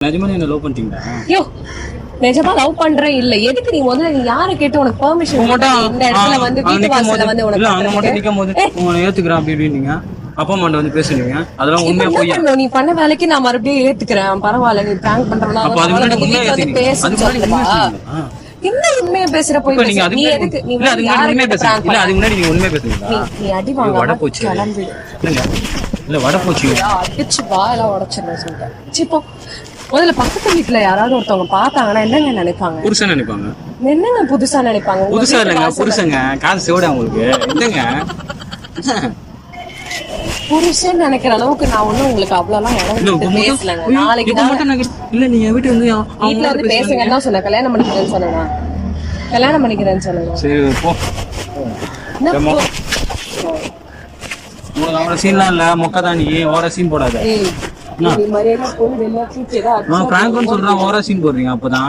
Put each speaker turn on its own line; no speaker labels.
நிஜமா என்ன லவ் பண்ணிட்டீங்களா?
ஐயோ நிஜமா லவ் பண்றேன் இல்ல. எதுக்கு நீ முதல்ல நீ யாரை கேட்டு உனக்கு பெர்மிஷன் இந்த இடத்துல வந்து வீட்டு வாசல்ல வந்து
இல்ல அங்க மட்டும்
உனக்கு
நிக்கும் போது உங்களை ஏத்துக்கிறேன் அப்படி இப்படின்னீங்க. அப்பா அம்மாட்ட வந்து பேசுனீங்க. அதெல்லாம் உண்மையா
என்ன
பொய்யா?
பண்ணணும்? நீ பண்ண வேலைக்கு நான் மறுபடியும் ஏத்துக்கிறேன், பரவாயில்ல நீ பிராங்க் பண்றனா
அப்ப அது முன்னாடி உண்மையா ஏத்துக்கிட்டீங்க. அது முன்னாடி உண்மையா சொன்னீங்களா?
என்ன உண்மையா பேசுற போய்
இப்ப நீங்க அது
நீ
முன்னாடி
எதுக்கு நீ
இல்ல அது முன்னாடி உண்மையா பேசுறீங்க. இல்ல அது முன்னாடி நீங்க உண்மையா பேசுறீங்களா?
நீ அடி
வட
வாங்க
போச்சு.
கிளம்பிடு.
இல்லங்க இல்ல வட போச்சு.
அடிச்சு வாயெல்லாம் உடைச்சிருந்தேன் சொல்லிட்டேன். சிப்போ முதல்ல பக்கத்து வீட்டுல யாராவது ஒருத்தவங்க பார்த்தாங்கன்னா என்னங்க நினைப்பாங்க?
புருஷன் நினைப்பாங்க.
என்னங்க புதுசா நினைப்பாங்க? உங்க
புதுசா
வீட்டு
இல்லைங்க
வாசல்ல
புருஷங்க காசு செவிட உங்களுக்கு இல்லங்க.
புருஷன் நினைக்கிற அளவுக்கு நான் ஒண்ணும் உங்களுக்கு அவ்வளவுலாம் இடம் விட்டு பேசலங்க. நாளைக்கு தான்
இல்ல நீங்க வீட்டு வந்து
வீட்டுல வந்து பேசுங்கன்னு தான் சொன்னேன். கல்யாணம் பண்ணிக்கிறேன்னு சொன்னேன். கல்யாணம் பண்ணிக்கிறேன்னு சொன்னேன்.
சரி போ.
என்ன போ?
உங்களுக்கு அவர சீன்லாம் இல்ல மொக்க தான் நீ ஓர சீன் போடாத.
ஏய், நீ மரியாதை போய் வெளியே தூக்கி ஏதாவது
நான் பிராங்க்னு சொல்றேன் ஓர சீன் போடுறீங்க அப்பதான்